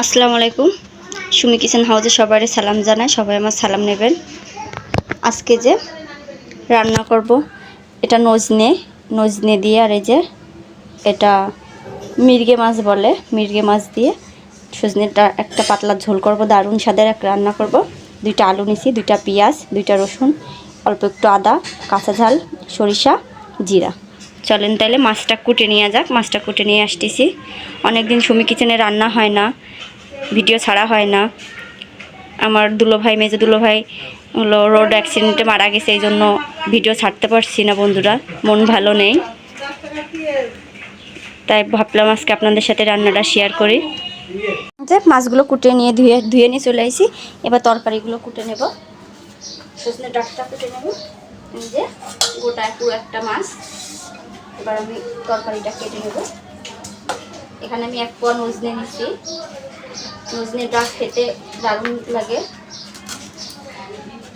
আসসালামু আলাইকুম। সুমি কিচেন হাউসে সবাই সালাম জানাই, সবাই আমার সালাম নেবেন। আজকে যে রান্না করব এটা নজনে দিয়ে, আর এই যে এটা মির্গে মাছ বলে, মির্গে মাছ দিয়ে সজনেটা একটা পাতলা ঝোল করব, দারুণ স্বাদের একটা রান্না করব। দুইটা আলু নিছি, দুইটা পেঁয়াজ, দুইটা রসুন, অল্প একটু আদা, কাঁচা ঝাল, সরিষা, জিরা। চলেন তাহলে মাছটা কুটে নিয়ে যাক। মাছটা কুটে নিয়ে আসতেছি। অনেক দিন সুমি কিচেনে রান্না হয় না, ভিডিও ছাড়া হয় না। আমার মেজো দুলোভাই হলো রোড অ্যাক্সিডেন্টে মারা গেছে, এই জন্য ভিডিও ছাড়তে পারছি না বন্ধুরা, মন ভালো নেই। তাই ভাবলাম আজকে আপনাদের সাথে রান্নাটা শেয়ার করি। যে মাছগুলো কুটে নিয়ে ধুয়ে নিয়ে চলে আসি। এবার তরকারিগুলো কুটে নেব। সজনে ডাঁটাটা কুটে নেব। এই যে গোটা পুরো একটা মাছ। এবার আমি তরকারিটা কেটে নেব। এখানে আমি 1 পোয়া নজনে নিচ্ছি। নজনে ডাঁটা খেতে দারুণ লাগে,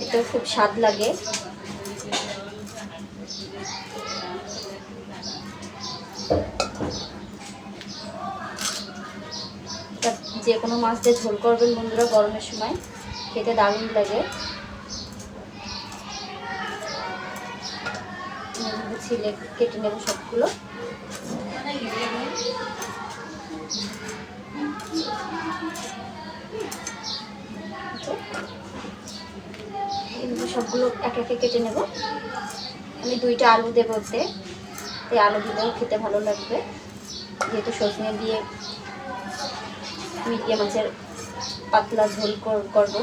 এটাও খুব স্বাদ লাগে। যে কোনো মাছ দিয়ে ঝোল করবেন বন্ধুরা, গরমের সময় খেতে দারুণ লাগে। ছিলে কেটে নেব সবগুলো। সবগুলো এক একে কেটে নেব। আমি 2টা আলু দেবো ওতে, এই আলু দিলেও খেতে ভালো লাগবে, যেহেতু সজনে দিয়ে মির্গে মাছের পাতলা ঝোল করব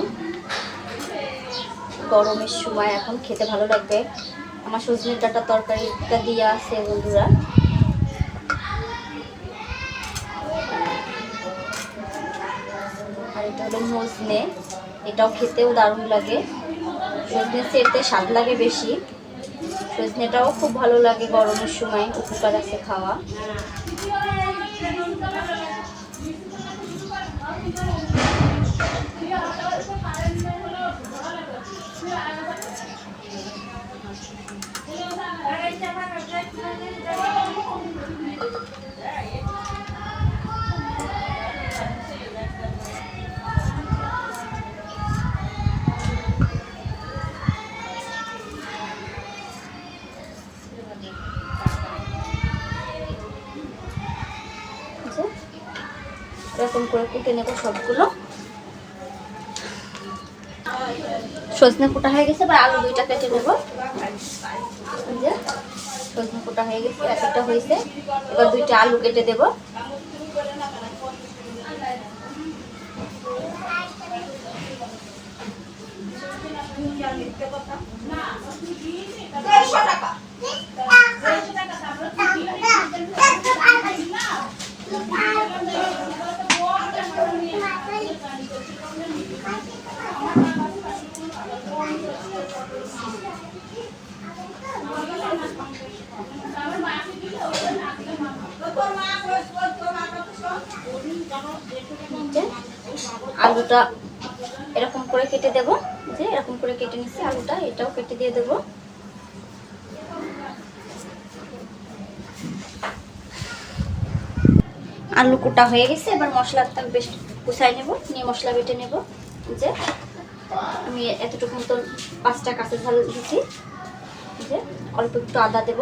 গরমের সময়, এখন খেতে ভালো লাগবে। আমার সজনের ডাঁটা তরকারিটা দিয়ে আছে বন্ধুরা। আর এটা হলো নজনে, এটাও খেতেও দারুণ লাগে। সজনে চেয়ে স্বাদ লাগে বেশি। সজনেটাও খুব ভালো লাগে, গরমের সময় উপকার আছে খাওয়া। এরকম করে কুটে নেব সবগুলো। সজনে কুটা হয়ে গেছে, এবার আলু 2টা কেটে নেব। সজনে কুটা হয়ে গেছে, একটা হয়েছে। এবার 2টা আলু কেটে দেব। আলুটা এরকম করে কেটে দেব, যে এরকম করে কেটে নিচ্ছি আলুটা, এটাও কেটে দিয়ে দেব। আলু কুটা হয়ে গেছে, এবার মশলাটা বেশ কুচাই নেব, নিয়ে মশলা বেটে নেব। যে আমি এতটুকু মতো 5টা কাঁচা ঝাল দিচ্ছি। যে অল্প একটু আদা দেব।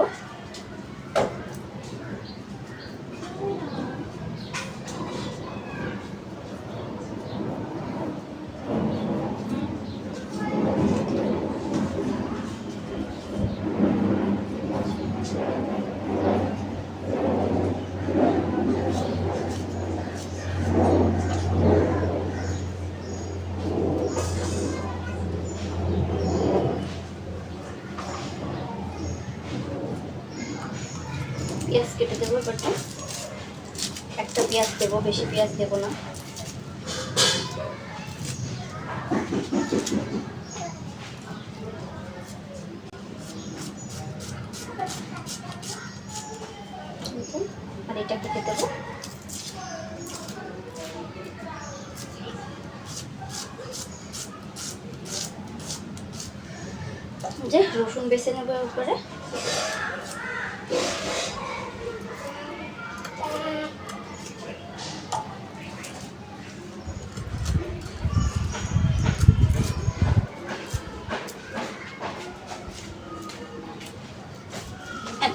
পেঁয়াজ কেটে দেবো। এবারটা একটা পেঁয়াজ দেবো, বেশি পেঁয়াজ দেবো না। আর এটা কেটে দেবো। যে রসুন বেছে নেবো উপরে।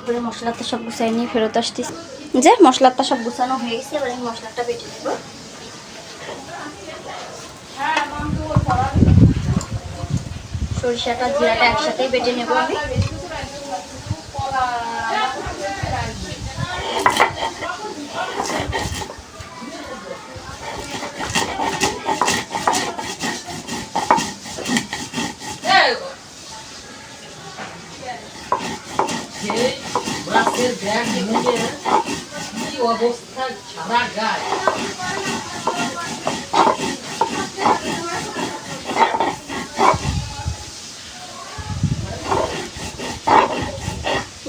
করে মশলাটা সব গুছাই নিয়ে ফেরত আসতেছি। যে মশলাটা সব গুছানো হয়ে গেছে, এবার এই মশলাটা বেটে নেব। সরিষাটা জিরাটা একসাথেই বেটে নেব আমি। অবস্থা সারা গায়ে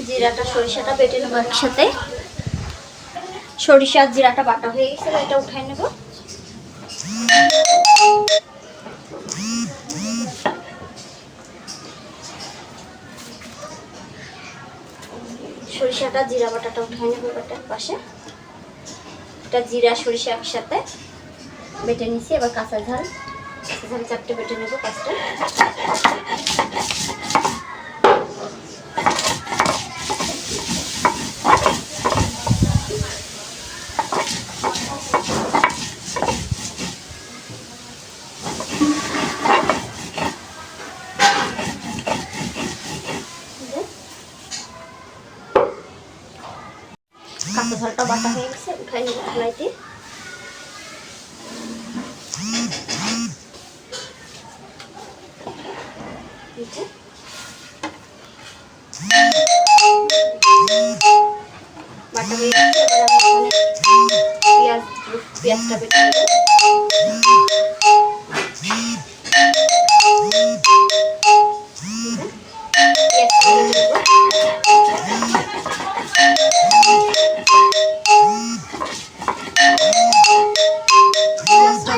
জিরাটা সরিষাটা বেটে নেবো একসাথে। সরিষা আর জিরাটা বাটা হয়ে গেছে, এটা উঠাই নেব। সরিষাটা জিরা বাটাটা উঠাই নেব এবার পাশে। এটা জিরা সরিষা একসাথে বেটে নিছি। এবার কাঁচা ঝাল 4টে বেটে নেব, 5টা। কাঁচা ঝালটা বাটা হয়ে গেছে, উঠাই নেব থালাইতে। বাটা হয়ে গেছে, এবার আমি এখানে পেঁয়াজটা বেটে নেব।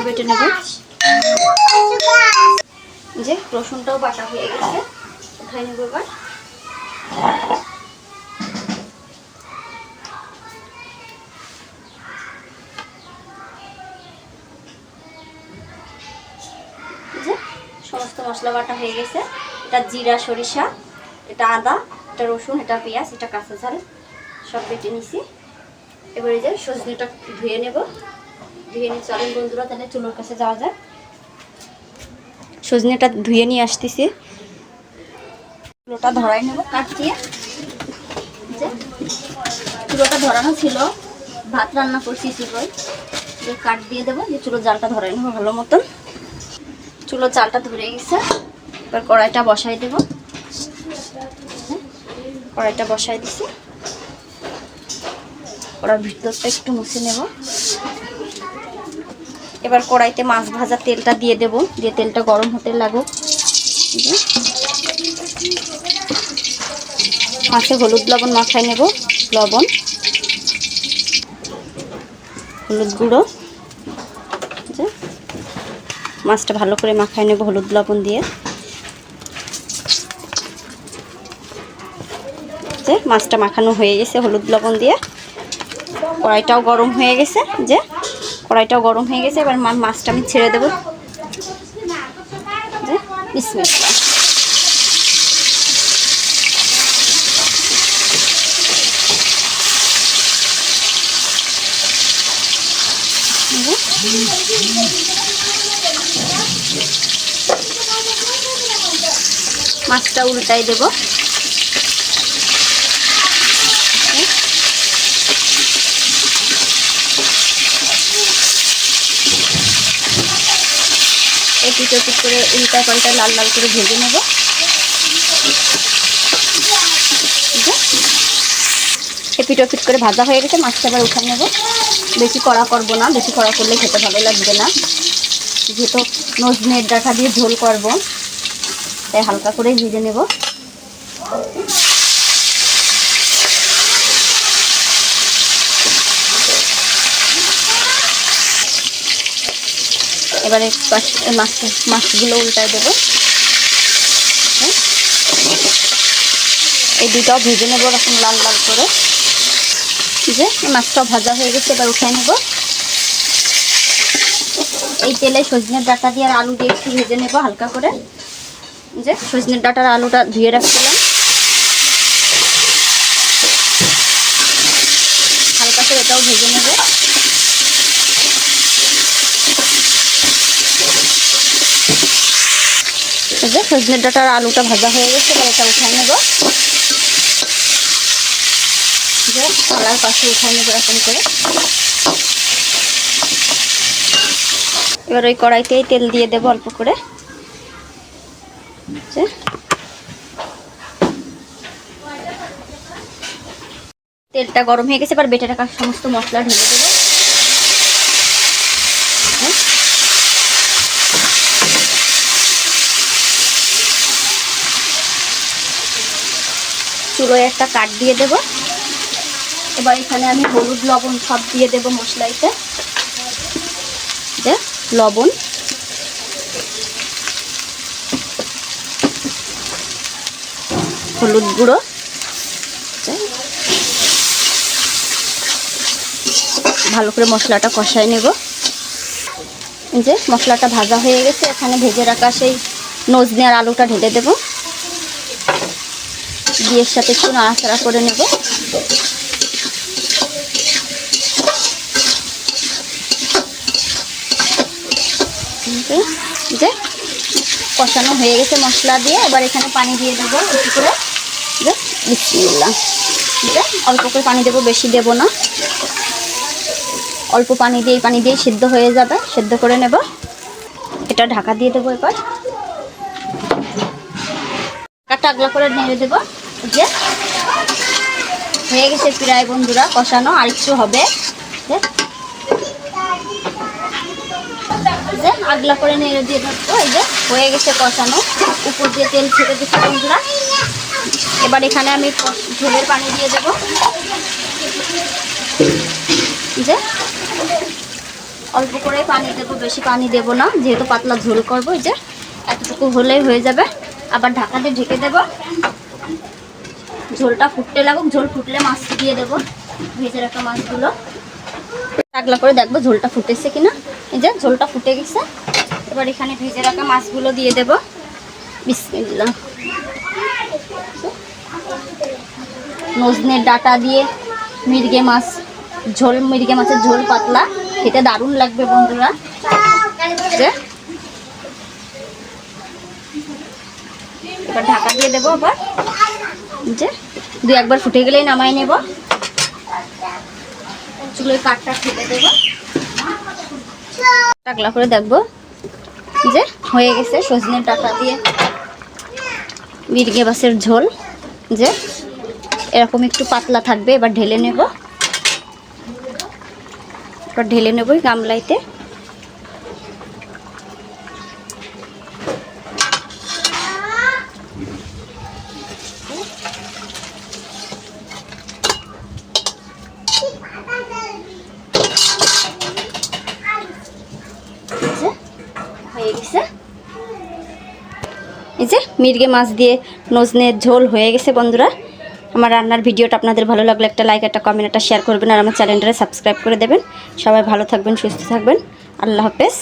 বেটে নেব। যে রসুনটাও বাটা হয়ে গেছে, উঠাই নেব এবার। যে সমস্ত মশলা বাটা হয়ে গেছে। এটা জিরা সরিষা, এটা আদা, এটা রসুন, এটা পেঁয়াজ, এটা কাঁচা ঝাল সব বেটে নিছি। এবারে যে সজনেটা ধুয়ে নেব। ধুয়ে নিয়ে চলেন বন্ধুরা তাহলে চুলোর কাছে যাওয়া যায়। সজনেটা ধুয়ে নিয়ে আসতেছি। চুলোটা ধরাই নেব কাঠ দিয়ে। চুলোটা ধরানো ছিল, ভাত রান্না করছি চুলোয়, যে কাঠ দিয়ে দেবো। যে চুলোর জালটা ধরাই নেবো ভালো মতন। চুলোর জালটা ধরে গেছে, এবার কড়াইটা বসাই দেব। কড়াইটা বসাই দিছি। কড়ার ভিতরটা একটু মুছে নেব। এবার কড়াইতে মাছ ভাজা তেলটা দিয়ে দেব, দিয়ে তেলটা গরম হতে লাগুক। মাছে হলুদ লবণ মাখাই নেব। লবণ, হলুদ গুঁড়ো, মাছটা ভালো করে মাখাই নেব হলুদ লবণ দিয়ে। যে মাছটা মাখানো হয়ে গেছে হলুদ লবণ দিয়ে। কড়াইটাও গরম হয়ে গেছে। যে কড়াইটাও গরম হয়ে গেছে, এবার মাছটা আমি ছেড়ে দেবো। যে বিসমিল্লাহ। মাছটা উল্টাই দেব। এপিট ওপিট করে উল্টা পাল্টা লাল লাল করে ভেজে নেব। এপিট ওপিট করে ভাজা হয়ে গেছে, মাছটা আবার উঠে নেব। বেশি কড়া করবো না, বেশি কড়া করলে খেতে ভালো লাগবে না। যেহেতু নজনের ডাঁটা দিয়ে ঝোল করব, তাই হালকা করে ভেজে নেব। এবারে মাছগুলো উল্টায় দেবো। এই দুটাও ভেজে নেবো এরকম লাল লাল করে। যে মাছটাও ভাজা হয়ে গেছে, এবার উঠাই নেব। এই তেলে সজনের ডাঁটা দিয়ে আর আলু দিয়ে একটু ভেজে নেব হালকা করে। যে সজনের ডাঁটার আলুটা ধুয়ে রাখছিলাম, আলুটাও ভেজে নেব। এই যে সজনে ডাঁটার আলুটা ভাজা হয়ে গেছে, এবার এটা উঠাই নেব। যে থালার পাশে উঠাই নেব এরকম করে। এবার ওই কড়াইতেই তেল দিয়ে দেবো অল্প করে। তেলটা গরম হয়ে গেছে, এবার বেটে রাখা সমস্ত মশলা ঢেলে দেবো। চুলোয় একটা কাঠ দিয়ে দেব। এবার এখানে আমি হলুদ লবণ সব দিয়ে দেব মশলাইতে। যে লবণ, হলুদ গুঁড়ো, ভালো করে মশলাটা কষাই নেব। যে মশলাটা ভাজা হয়ে গেছে, এখানে ভেজে রাখা সেই নজনে আর আলুটা ঢেলে দেব। ঘিয়ের সাথে একটু নাড়াচাড়া করে নেব। যে কষানো হয়ে গেছে মশলা দিয়ে, এবার এখানে পানি দিয়ে দেবো একটু করে। যে বিসমিল্লাহ, যে অল্প করে পানি দেবো, বেশি দেব না। অল্প পানি দিয়ে সিদ্ধ হয়ে যাবে, সিদ্ধ করে নেব। এটা ঢাকা দিয়ে দেবো। এবার টাগলা করে নেড়ে দেবো। যে হয়ে গেছে প্রায় বন্ধুরা কষানো, আর একটু হবে। যে আগলা করে নেড়ে দিয়ে থাকবো। এই যে হয়ে গেছে কষানো, উপর দিয়ে তেল ছেড়ে দিচ্ছি বন্ধুরা। এবার এখানে আমি ঝোলের পানি দিয়ে দেবো। যে অল্প করে পানি দেবো, বেশি পানি দেবো না, যেহেতু পাতলা ঝোল করবো। এই যে এতটুকু হলেই হয়ে যাবে। আবার ঢাকা দিয়ে ঢেকে দেবো। ঝোলটা ফুটতে লাগুক, ঝোল ফুটলে মাছ দিয়ে দেবো, ভেজে রাখা মাছগুলো। আগলা করে দেখবো ঝোলটা ফুটেছে কিনা। এই যে ঝোলটা ফুটে গেছে, এবার এখানে ভেজে রাখা মাছগুলো দিয়ে দেবো। বিসমিল্লাহ। নজনের ডাঁটা দিয়ে মির্গে মাছ ঝোল, মির্গে মাছের ঝোল পাতলা, খেতে দারুণ লাগবে বন্ধুরা। এবার ঢাকা দিয়ে দেবো। আবার যে দুই একবার ফুটে গেলেই নামাই নেব। চুলোয় কাঠটা ফেলে দেবো। টাকলা করে দেখবো যে হয়ে গেছে সজনের ডাঁটা দিয়ে মির্গে মাছের ঝোল। যে এরকম একটু পাতলা থাকবে। এবার ঢেলে নেব। এবার ঢেলে নেব গামলাইতে। হয়ে গেছে। এই যে মির্গে মাছ দিয়ে নজনের ঝোল হয়ে গেছে বন্ধুরা। আমার রান্নার ভিডিওটা আপনাদের ভালো লাগলে একটা লাইক, একটা কমেন্ট, একটা শেয়ার করবেন, আর আমার চ্যানেলটা সাবস্ক্রাইব করে দেবেন। সবাই ভালো থাকবেন, সুস্থ থাকবেন। আল্লাহ হাফেজ।